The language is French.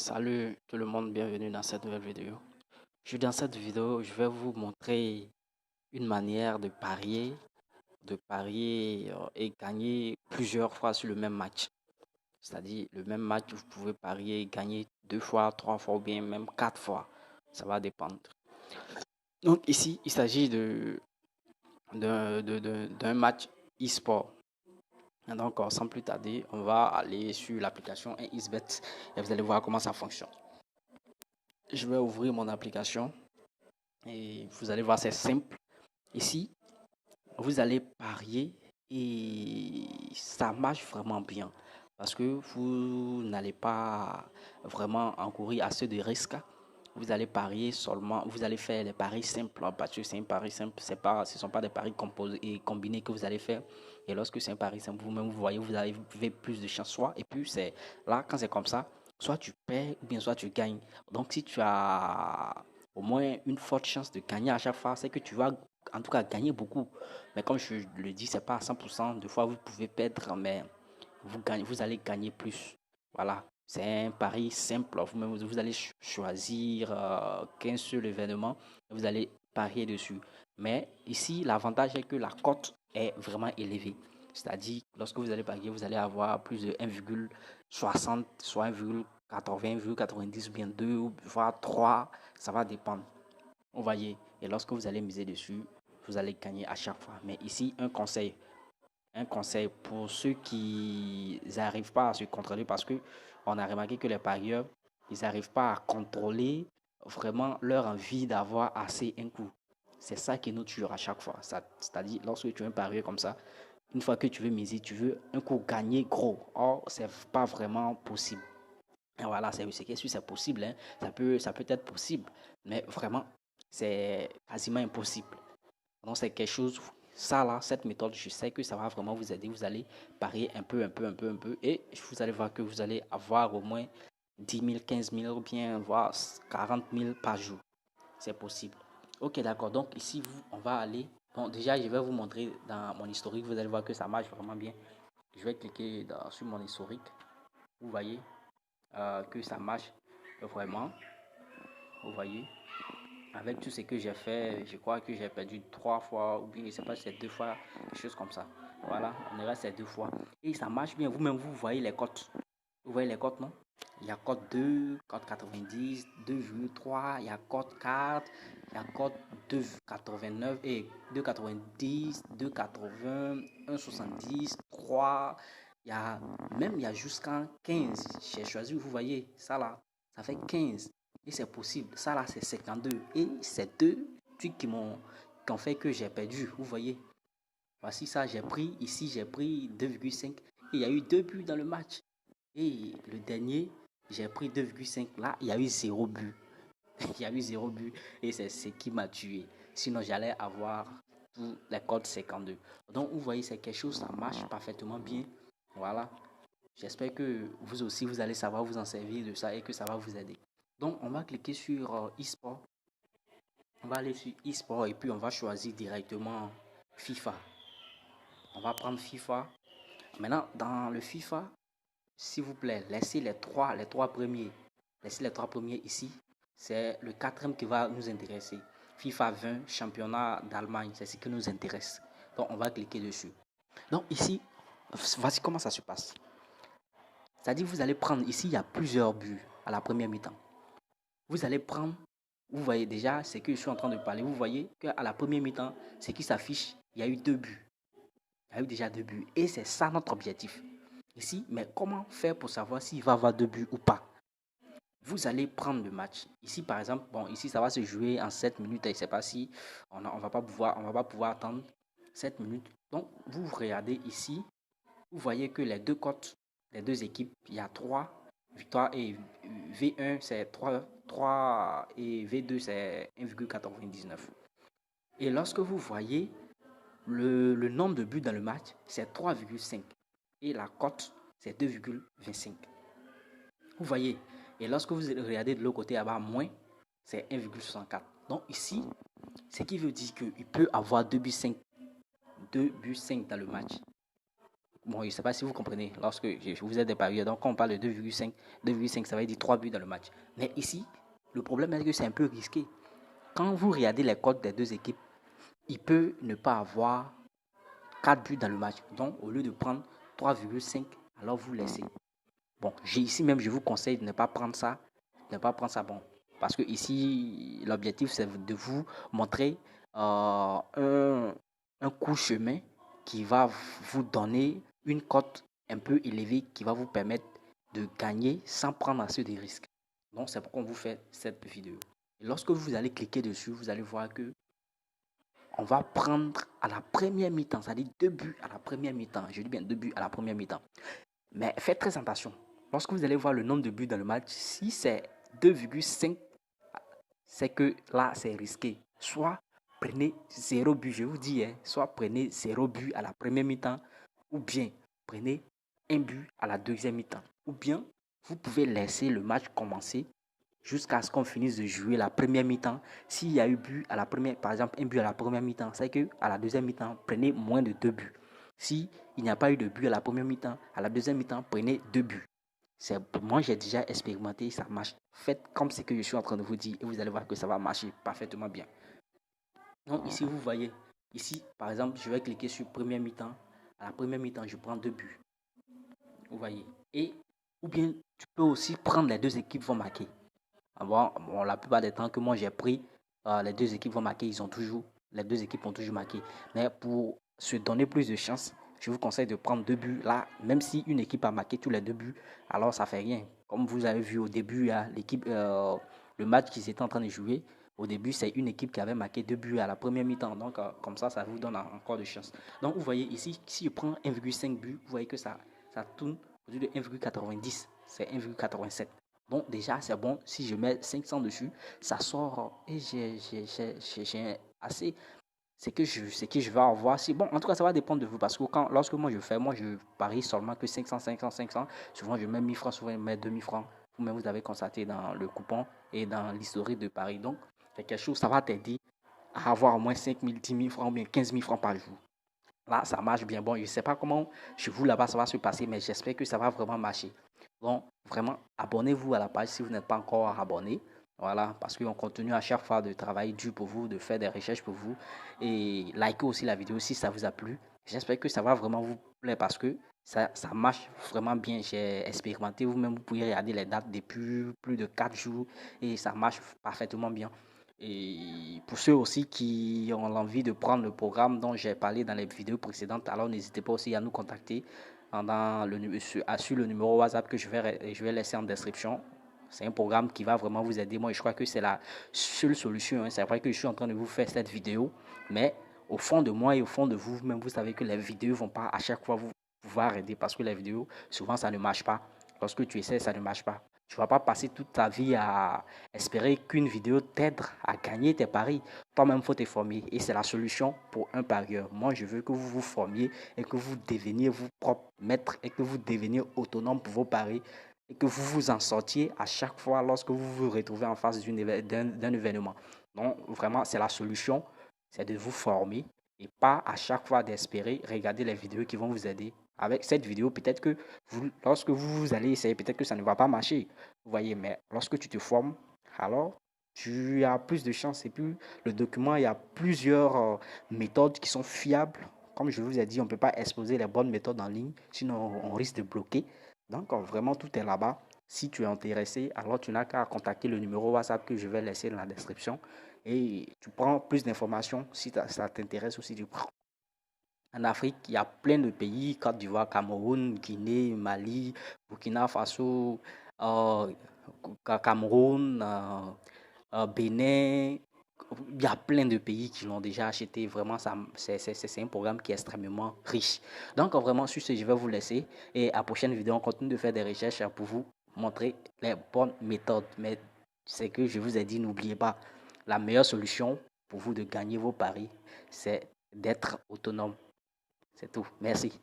Salut tout le monde, bienvenue dans cette nouvelle vidéo. Dans cette vidéo, je vais vous montrer une manière de parier et gagner plusieurs fois sur le même match. C'est-à-dire le même match, vous pouvez parier et gagner 2 fois, 3 fois ou bien même 4 fois. Ça va dépendre. Donc ici, il s'agit d'un match e-sport. Donc sans plus tarder, on va aller sur l'application 1xBet et vous allez voir comment ça fonctionne. Je vais ouvrir mon application. Et vous allez voir, c'est simple. Ici, vous allez parier et ça marche vraiment bien parce que vous n'allez pas vraiment encourir assez de risques. Vous allez parier seulement, vous allez faire les paris simples parce que c'est un pari simple, ce ne sont pas des paris composés et combinés que vous allez faire. Et lorsque c'est un pari simple, vous-même, vous voyez, vous avez plus de chance. Soit, et puis c'est là, quand c'est comme ça, soit tu perds ou bien soit tu gagnes. Donc si tu as au moins une forte chance de gagner à chaque fois, c'est que tu vas en tout cas gagner beaucoup. Mais comme je le dis, c'est pas à 100%. Des fois, vous pouvez perdre, mais vous allez gagner plus. Voilà. C'est un pari simple. Vous allez choisir qu'un seul événement et vous allez parier dessus. Mais ici, l'avantage est que la cote est vraiment élevée. C'est-à-dire, lorsque vous allez parier, vous allez avoir plus de 1,60, soit 1,80, 1,90, bien 2, voire 3. Ça va dépendre. Vous voyez. Et lorsque vous allez miser dessus, vous allez gagner à chaque fois. Mais ici, un conseil pour ceux qui n'arrivent pas à se contrôler parce que on a remarqué que les parieurs, ils n'arrivent pas à contrôler vraiment leur envie d'avoir assez un coup. C'est ça qui nous tue à chaque fois. C'est-à-dire, lorsque tu es un parieur comme ça, une fois que tu veux miser, tu veux un coup gagner gros. Or, c'est pas vraiment possible. Et voilà, c'est possible. Hein. Ça peut être possible, mais vraiment, c'est quasiment impossible. Donc, c'est quelque chose, ça là, cette méthode, je sais que ça va vraiment vous aider. Vous allez parier un peu, un peu, un peu, un peu, et vous allez voir que vous allez avoir au moins 10 000, 15 000 ou bien voire 40 000 par jour. C'est possible. Ok, d'accord. Donc, ici, on va aller. Bon, déjà, je vais vous montrer dans mon historique. Vous allez voir que ça marche vraiment bien. Je vais cliquer sur mon historique. Vous voyez que ça marche vraiment. Vous voyez. Avec tout ce que j'ai fait, je crois que j'ai perdu 3 fois, ou bien je ne sais pas si c'est 2 fois, quelque chose comme ça. Voilà, on dirait que c'est 2 fois. Et ça marche bien. Vous-même, vous voyez les cotes. Vous voyez les cotes, non? Il y a cote 2, cote 90, 2,3, il y a cote 4, il y a cote 2,89 et 2,90, 2,80, 1,70, 3. Il y a jusqu'à 15. J'ai choisi, vous voyez, ça là, ça fait 15. Et c'est possible. Ça là, c'est 52. Et c'est deux trucs qui ont fait que j'ai perdu. Vous voyez. Voici ça, j'ai pris 2,5. Et il y a eu 2 buts dans le match. Et le dernier, j'ai pris 2,5. Là, il y a eu 0 but. Il y a eu 0 but. Et c'est ce qui m'a tué. Sinon, j'allais avoir tous les codes 52. Donc, vous voyez, c'est quelque chose, ça marche parfaitement bien. Voilà. J'espère que vous aussi, vous allez savoir vous en servir de ça et que ça va vous aider. Donc, on va cliquer sur e-sport. On va aller sur e-sport et puis on va choisir directement FIFA. On va prendre FIFA. Maintenant, dans le FIFA, s'il vous plaît, laissez les trois premiers. Laissez les trois premiers ici. C'est le quatrième qui va nous intéresser. FIFA 20, championnat d'Allemagne, c'est ce qui nous intéresse. Donc, on va cliquer dessus. Donc, ici, voici comment ça se passe. C'est-à-dire, vous allez prendre, ici, il y a plusieurs buts à la première mi-temps. Vous allez prendre, vous voyez déjà ce que je suis en train de parler. Vous voyez qu'à la première mi-temps, ce qui s'affiche, il y a eu 2 buts. Il y a eu déjà 2 buts. Et c'est ça notre objectif. Ici, mais comment faire pour savoir s'il va avoir 2 buts ou pas? Vous allez prendre le match. Ici, par exemple, bon, ici, ça va se jouer en 7 minutes. Et je ne sais pas si on va pas pouvoir attendre 7 minutes. Donc, vous regardez ici. Vous voyez que les deux cotes, les deux équipes, il y a 3 victoires et V1 c'est 3 et V2 c'est 1,99. Et lorsque vous voyez le nombre de buts dans le match, c'est 3,5 et la cote c'est 2,25. Vous voyez, et lorsque vous regardez de l'autre côté là-bas, moins, c'est 1,64. Donc ici, ce qui veut dire qu'il peut avoir 2 buts 5 dans le match. bon, je ne sais pas si vous comprenez, lorsque vous êtes des parieurs, donc quand on parle de 2,5, ça veut dire 3 buts dans le match. Mais ici, le problème est que c'est un peu risqué. Quand vous regardez les codes des deux équipes, il peut ne pas avoir 4 buts dans le match. Donc, au lieu de prendre 3,5, alors vous laissez. Bon, ici même, je vous conseille de ne pas prendre ça. Ne pas prendre ça, bon. Parce que ici, l'objectif, c'est de vous montrer un coup chemin qui va vous donner une cote un peu élevée qui va vous permettre de gagner sans prendre assez de risques. Donc, c'est pourquoi on vous fait cette vidéo. Et lorsque vous allez cliquer dessus, vous allez voir que on va prendre à la première mi-temps, c'est-à-dire 2 buts à la première mi-temps. Je dis bien 2 buts à la première mi-temps. Mais faites très attention. Lorsque vous allez voir le nombre de buts dans le match, si c'est 2,5, c'est que là, c'est risqué. Soit prenez 0 but, je vous dis, soit prenez 0 but à la première mi-temps, ou bien prenez un but à la deuxième mi-temps. Ou bien, vous pouvez laisser le match commencer jusqu'à ce qu'on finisse de jouer la première mi-temps. S'il y a eu but à la première, par exemple, un but à la première mi-temps, c'est qu'à la deuxième mi-temps, prenez moins de 2 buts. Si il n'y a pas eu de but à la première mi-temps, à la deuxième mi-temps, prenez 2 buts. Moi, j'ai déjà expérimenté, ça marche. Faites comme ce que je suis en train de vous dire et vous allez voir que ça va marcher parfaitement bien. Donc ici, vous voyez, ici, par exemple, je vais cliquer sur première mi-temps. À la première mi-temps, je prends 2 buts. Vous voyez. Et, ou bien, tu peux aussi prendre les deux équipes vont marquer. Bon, la plupart des temps que moi j'ai pris, les deux équipes vont marquer, les deux équipes ont toujours marqué. Mais pour se donner plus de chance, je vous conseille de prendre 2 buts. Là, même si une équipe a marqué tous les 2 buts, alors ça fait rien. Comme vous avez vu au début, le match qu'ils étaient en train de jouer, au début, c'est une équipe qui avait marqué 2 buts à la première mi-temps. Donc, comme ça vous donne encore de chance. Donc, vous voyez ici, si je prends 1,5 buts, vous voyez que ça tourne au lieu de 1,90, c'est 1,87. Bon, déjà, c'est bon. Si je mets 500 dessus, ça sort et j'ai assez. C'est que je vais avoir. Si, bon, en tout cas, ça va dépendre de vous. Parce que lorsque moi je parie seulement que 500, 500, 500. Souvent, je mets 1000 francs, souvent, je mets 2000 francs. Vous-même, vous avez constaté dans le coupon et dans l'historique de Paris. Donc, c'est quelque chose, ça va t'aider à avoir au moins 5000, 10 000 francs ou bien 15 000 francs par jour. Là, ça marche bien. Bon, je ne sais pas comment chez vous là-bas ça va se passer, mais j'espère que ça va vraiment marcher. Donc, vraiment, abonnez-vous à la page si vous n'êtes pas encore abonné. Voilà, parce qu'on continue à chaque fois de travailler dur pour vous, de faire des recherches pour vous. Et likez aussi la vidéo si ça vous a plu. J'espère que ça va vraiment vous plaire parce que ça marche vraiment bien. J'ai expérimenté, vous-même, vous pouvez regarder les dates depuis plus de 4 jours et ça marche parfaitement bien. Et pour ceux aussi qui ont l'envie de prendre le programme dont j'ai parlé dans les vidéos précédentes, alors n'hésitez pas aussi à nous contacter sur le numéro WhatsApp que je vais laisser en description. C'est un programme qui va vraiment vous aider. Moi, je crois que c'est la seule solution. C'est vrai que je suis en train de vous faire cette vidéo, mais au fond de moi et au fond de vous-même, vous savez que les vidéos ne vont pas à chaque fois vous pouvoir aider parce que les vidéos, souvent, ça ne marche pas. Lorsque tu essaies, ça ne marche pas. Tu ne vas pas passer toute ta vie à espérer qu'une vidéo t'aide à gagner tes paris. Toi-même, il faut te former. Et c'est la solution pour un parieur. Moi, je veux que vous vous formiez et que vous deveniez vous propre maître et que vous deveniez autonome pour vos paris et que vous vous en sortiez à chaque fois lorsque vous vous retrouvez en face d'un événement. Donc, vraiment, c'est la solution. C'est de vous former et pas à chaque fois d'espérer regarder les vidéos qui vont vous aider. Avec cette vidéo, peut-être que lorsque vous allez essayer, peut-être que ça ne va pas marcher. Vous voyez, mais lorsque tu te formes, alors tu as plus de chances. Et puis, le document, il y a plusieurs méthodes qui sont fiables. Comme je vous ai dit, on ne peut pas exposer les bonnes méthodes en ligne, sinon on risque de bloquer. Donc, vraiment, tout est là-bas. Si tu es intéressé, alors tu n'as qu'à contacter le numéro WhatsApp que je vais laisser dans la description. Et tu prends plus d'informations si ça t'intéresse aussi. Tu prends. En Afrique, il y a plein de pays, Côte d'Ivoire, Cameroun, Guinée, Mali, Burkina Faso, euh, Cameroun, Bénin. Il y a plein de pays qui l'ont déjà acheté. Vraiment, c'est un programme qui est extrêmement riche. Donc, vraiment, sur ce, je vais vous laisser. Et à la prochaine vidéo, on continue de faire des recherches pour vous montrer les bonnes méthodes. Mais c'est que je vous ai dit, n'oubliez pas, la meilleure solution pour vous de gagner vos paris, c'est d'être autonome. C'est tout. Merci.